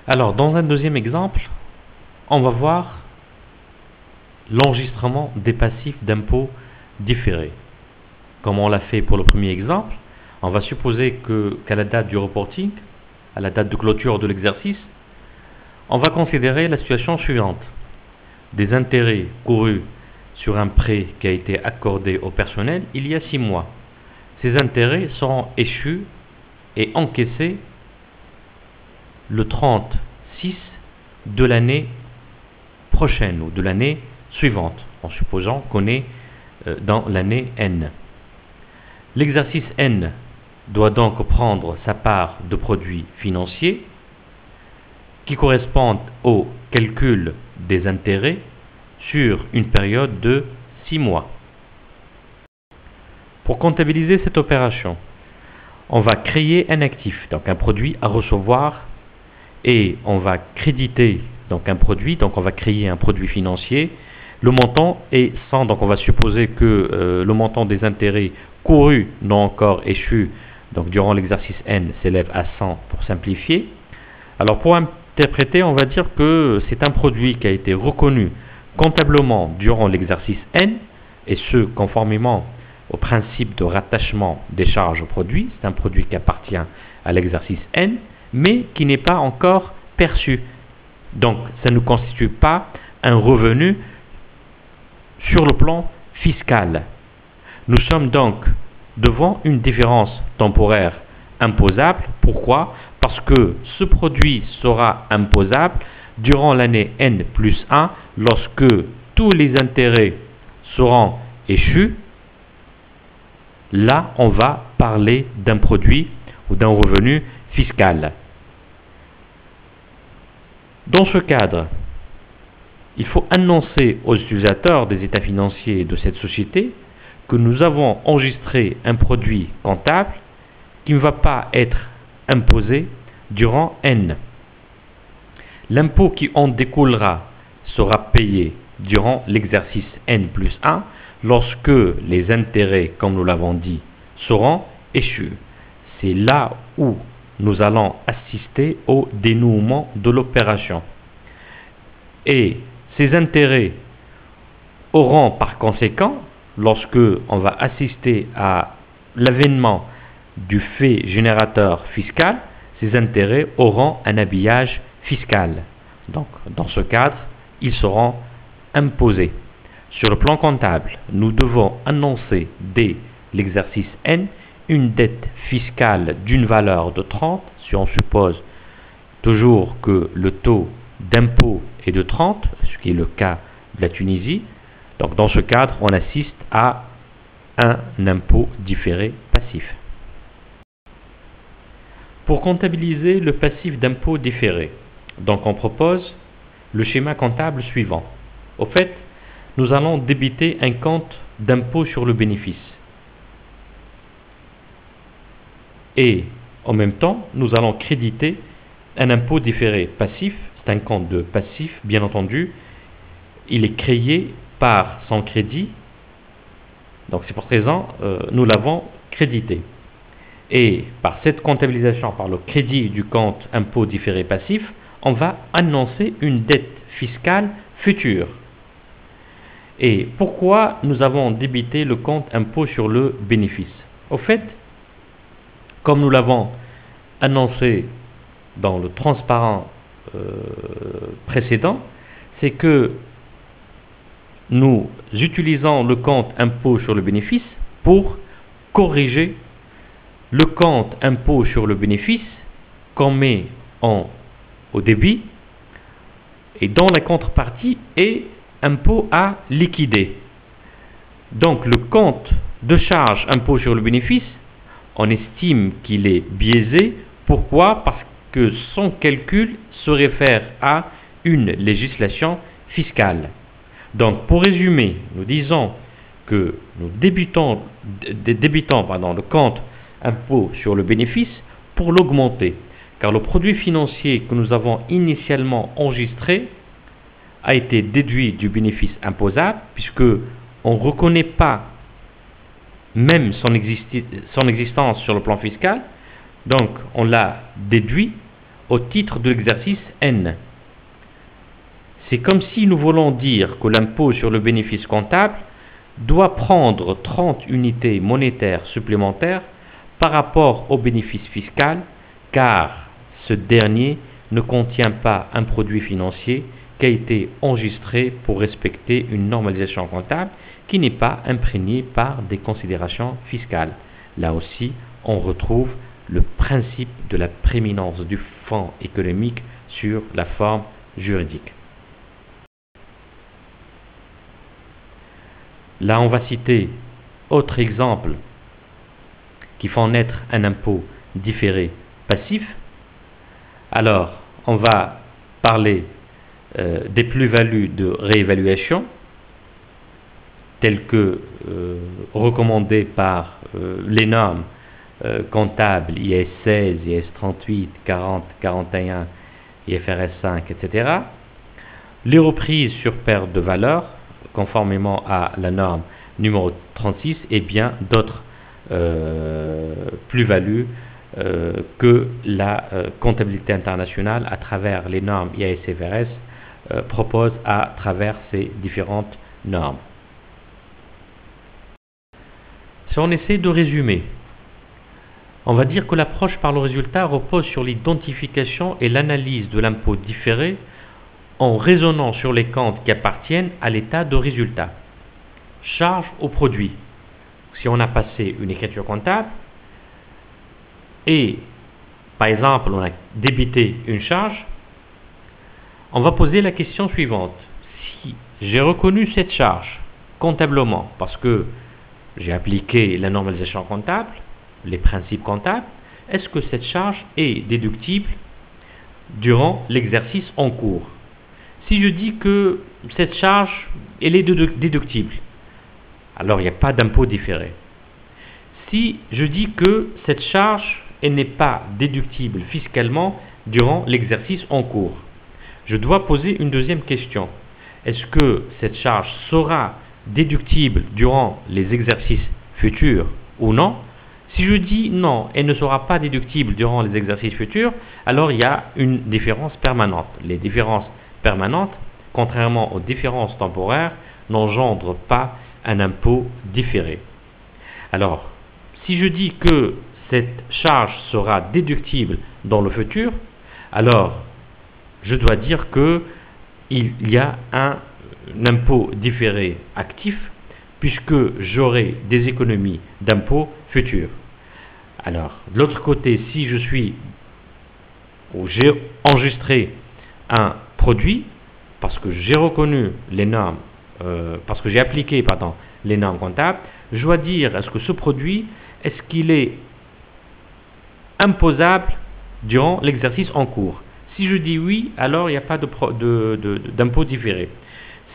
Alors, dans un deuxième exemple, on va voir l'enregistrement des passifs d'impôts différés. Comme on l'a fait pour le premier exemple, on va supposer qu'à la date du reporting, à la date de clôture de l'exercice, on va considérer la situation suivante. Des intérêts courus sur un prêt qui a été accordé au personnel il y a 6 mois. Ces intérêts seront échus et encaissés le 30/6 de l'année prochaine ou de l'année suivante, en supposant qu'on est dans l'année N. L'exercice N doit donc prendre sa part de produits financiers qui correspondent au calcul des intérêts sur une période de 6 mois. Pour comptabiliser cette opération, on va créer un actif, donc un produit à recevoir, et on va créditer donc un produit, donc on va créer un produit financier. Le montant est 100, donc on va supposer que le montant des intérêts courus non encore échus, donc durant l'exercice N, s'élève à 100 pour simplifier. Alors pour interpréter, on va dire que c'est un produit qui a été reconnu comptablement durant l'exercice N, et ce conformément au principe de rattachement des charges au produit. C'est un produit qui appartient à l'exercice N, mais qui n'est pas encore perçu. Donc ça ne constitue pas un revenu sur le plan fiscal. Nous sommes donc devant une différence temporaire imposable. Pourquoi? Parce que ce produit sera imposable durant l'année N plus 1 lorsque tous les intérêts seront échus. Là, on va parler d'un produit ou d'un revenu fiscal. Dans ce cadre, il faut annoncer aux utilisateurs des états financiers de cette société que nous avons enregistré un produit comptable qui ne va pas être imposé durant N. L'impôt qui en découlera sera payé durant l'exercice N plus 1 lorsque les intérêts, comme nous l'avons dit, seront échus. C'est là où nous allons assister au dénouement de l'opération. Et ces intérêts auront par conséquent, lorsque on va assister à l'avènement du fait générateur fiscal, ces intérêts auront un habillage fiscal. Donc, dans ce cadre, ils seront imposés. Sur le plan comptable, nous devons annoncer dès l'exercice N une dette fiscale d'une valeur de 30, si on suppose toujours que le taux d'impôt est de 30, ce qui est le cas de la Tunisie. Donc dans ce cadre, on assiste à un impôt différé passif. Pour comptabiliser le passif d'impôt différé, donc on propose le schéma comptable suivant. Au fait, nous allons débiter un compte d'impôt sur le bénéfice. Et en même temps, nous allons créditer un impôt différé passif. C'est un compte de passif, bien entendu. Il est créé par son crédit. Donc c'est pour cette raison, nous l'avons crédité. Et par cette comptabilisation, par le crédit du compte impôt différé passif, on va annoncer une dette fiscale future. Et pourquoi nous avons débité le compte impôt sur le bénéfice? Au fait, comme nous l'avons annoncé dans le transparent précédent, c'est que nous utilisons le compte impôt sur le bénéfice pour corriger le compte impôt sur le bénéfice qu'on met au débit et dont la contrepartie est impôt à liquider. Donc le compte de charge impôt sur le bénéfice, on estime qu'il est biaisé. Pourquoi? Parce que son calcul se réfère à une législation fiscale. Donc pour résumer, nous disons que nous débitons le compte impôt sur le bénéfice pour l'augmenter, car le produit financier que nous avons initialement enregistré a été déduit du bénéfice imposable, puisque on ne reconnaît pas même son existence sur le plan fiscal. Donc on l'a déduit au titre de l'exercice N. C'est comme si nous voulons dire que l'impôt sur le bénéfice comptable doit prendre 30 unités monétaires supplémentaires par rapport au bénéfice fiscal, car ce dernier ne contient pas un produit financier qui a été enregistré pour respecter une normalisation comptable qui n'est pas imprégnée par des considérations fiscales. Là aussi, on retrouve le principe de la prééminence du fonds économique sur la forme juridique. Là, on va citer autre exemple qui font naître un impôt différé passif. Alors, on va parler des plus-values de réévaluation, telles que recommandées par les normes comptables IAS 16, IAS 38, 40, 41, IFRS 5, etc. Les reprises sur perte de valeur, conformément à la norme numéro 36, et bien d'autres plus-values que la comptabilité internationale, à travers les normes IAS-IFRS, propose à travers ces différentes normes. Si on essaie de résumer, on va dire que l'approche par le résultat repose sur l'identification et l'analyse de l'impôt différé en raisonnant sur les comptes qui appartiennent à l'état de résultat. Charge au produit. Si on a passé une écriture comptable et, par exemple, on a débité une charge, on va poser la question suivante. Si j'ai reconnu cette charge comptablement parce que j'ai appliqué la normalisation comptable, les principes comptables, est-ce que cette charge est déductible durant l'exercice en cours? Si je dis que cette charge, elle est déductible, alors il n'y a pas d'impôt différé. Si je dis que cette charge, elle n'est pas déductible fiscalement durant l'exercice en cours, je dois poser une deuxième question. Est-ce que cette charge sera déductible durant les exercices futurs ou non? Si je dis non, elle ne sera pas déductible durant les exercices futurs, alors il y a une différence permanente. Les différences permanentes, contrairement aux différences temporaires, n'engendrent pas un impôt différé. Alors, si je dis que cette charge sera déductible dans le futur, alors je dois dire qu'il y a un impôt différé actif, puisque j'aurai des économies d'impôt futurs. Alors, de l'autre côté, si j'ai enregistré un produit, parce que j'ai reconnu les normes, parce que j'ai appliqué, les normes comptables, je dois dire, est-ce que ce produit, est-ce qu'il est imposable durant l'exercice en cours? Si je dis oui, alors il n'y a pas d'impôt différé.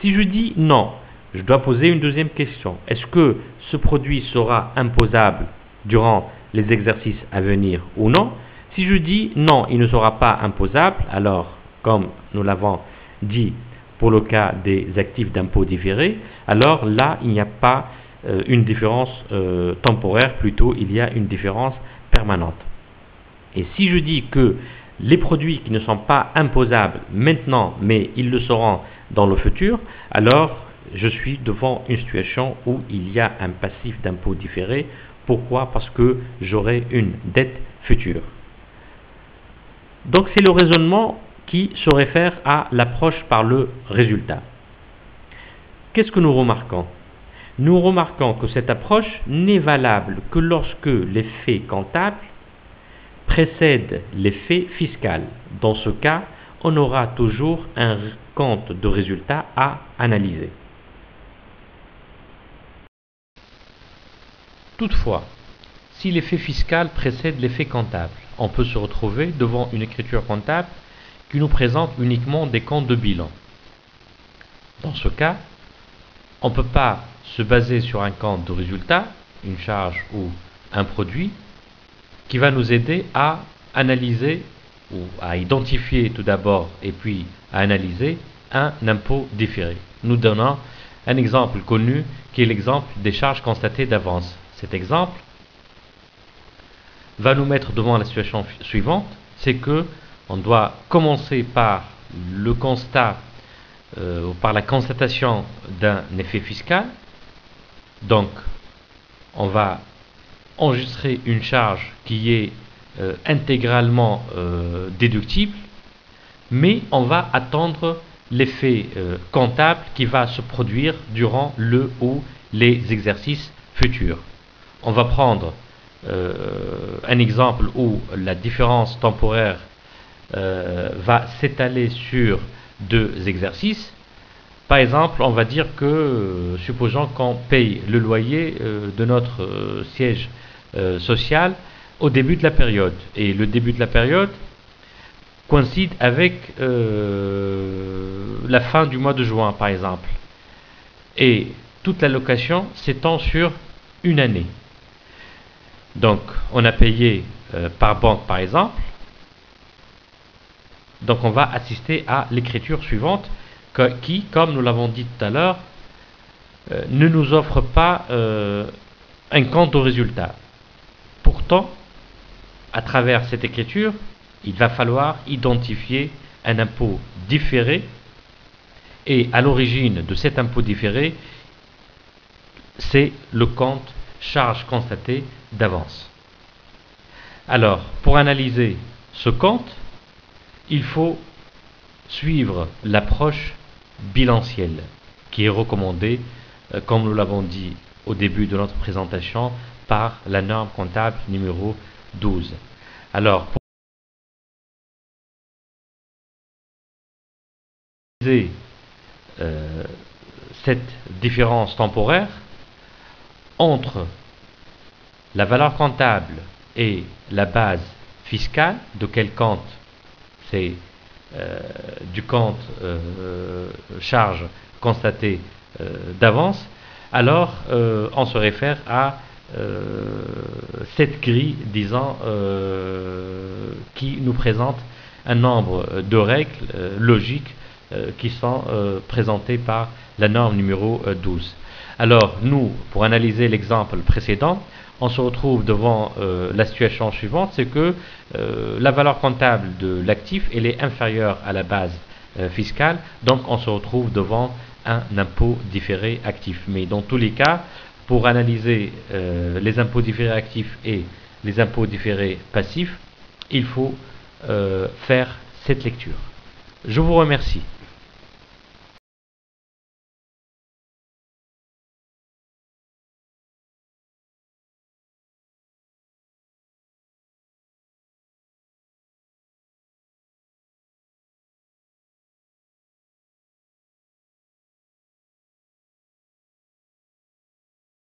Si je dis non, je dois poser une deuxième question. Est-ce que ce produit sera imposable durant les exercices à venir ou non? Si je dis non, il ne sera pas imposable, alors, comme nous l'avons dit pour le cas des actifs d'impôt différé, alors là, il n'y a pas une différence temporaire, plutôt il y a une différence permanente. Et si je dis que les produits qui ne sont pas imposables maintenant, mais ils le seront dans le futur, alors je suis devant une situation où il y a un passif d'impôt différé. Pourquoi? Parce que j'aurai une dette future. Donc c'est le raisonnement qui se réfère à l'approche par le résultat. Qu'est-ce que nous remarquons? Nous remarquons que cette approche n'est valable que lorsque les faits comptables précèdent les faits fiscaux. Dans ce cas, on aura toujours un compte de résultat à analyser. Toutefois, si l'effet fiscal précède l'effet comptable, on peut se retrouver devant une écriture comptable qui nous présente uniquement des comptes de bilan. Dans ce cas, on ne peut pas se baser sur un compte de résultat, une charge ou un produit, qui va nous aider à analyser ou à identifier tout d'abord et puis à analyser un impôt différé. Nous donnons un exemple connu qui est l'exemple des charges constatées d'avance. Cet exemple va nous mettre devant la situation suivante, c'est que On doit commencer par le constat ou par la constatation d'un effet fiscal. Donc, on va enregistrer une charge qui est intégralement déductible, mais on va attendre l'effet comptable qui va se produire durant le ou les exercices futurs. On va prendre un exemple où la différence temporaire va s'étaler sur 2 exercices. Par exemple, on va dire que, supposons qu'on paye le loyer de notre siège social au début de la période. Et le début de la période coïncide avec la fin du mois de juin, par exemple. Et toute la location s'étend sur une année. Donc, on a payé par banque, par exemple. Donc, on va assister à l'écriture suivante qui, comme nous l'avons dit tout à l'heure, ne nous offre pas un compte au résultat. Pourtant, à travers cette écriture, il va falloir identifier un impôt différé, et à l'origine de cet impôt différé, c'est le compte charge constatée d'avance. Alors, pour analyser ce compte, il faut suivre l'approche bilancielle qui est recommandée, comme nous l'avons dit au début de notre présentation, par la norme comptable numéro 12. Alors, pour analyser cette différence temporaire entre la valeur comptable et la base fiscale, de quel compte? C'est du compte charge constatée d'avance. Alors on se réfère à cette grille, disons, qui nous présente un nombre de règles logiques qui sont présentées par la norme numéro 12. Alors nous, pour analyser l'exemple précédent, on se retrouve devant la situation suivante, c'est que la valeur comptable de l'actif elle est inférieure à la base fiscale, donc on se retrouve devant un impôt différé actif. Mais dans tous les cas, pour analyser les impôts différés actifs et les impôts différés passifs, il faut faire cette lecture. Je vous remercie.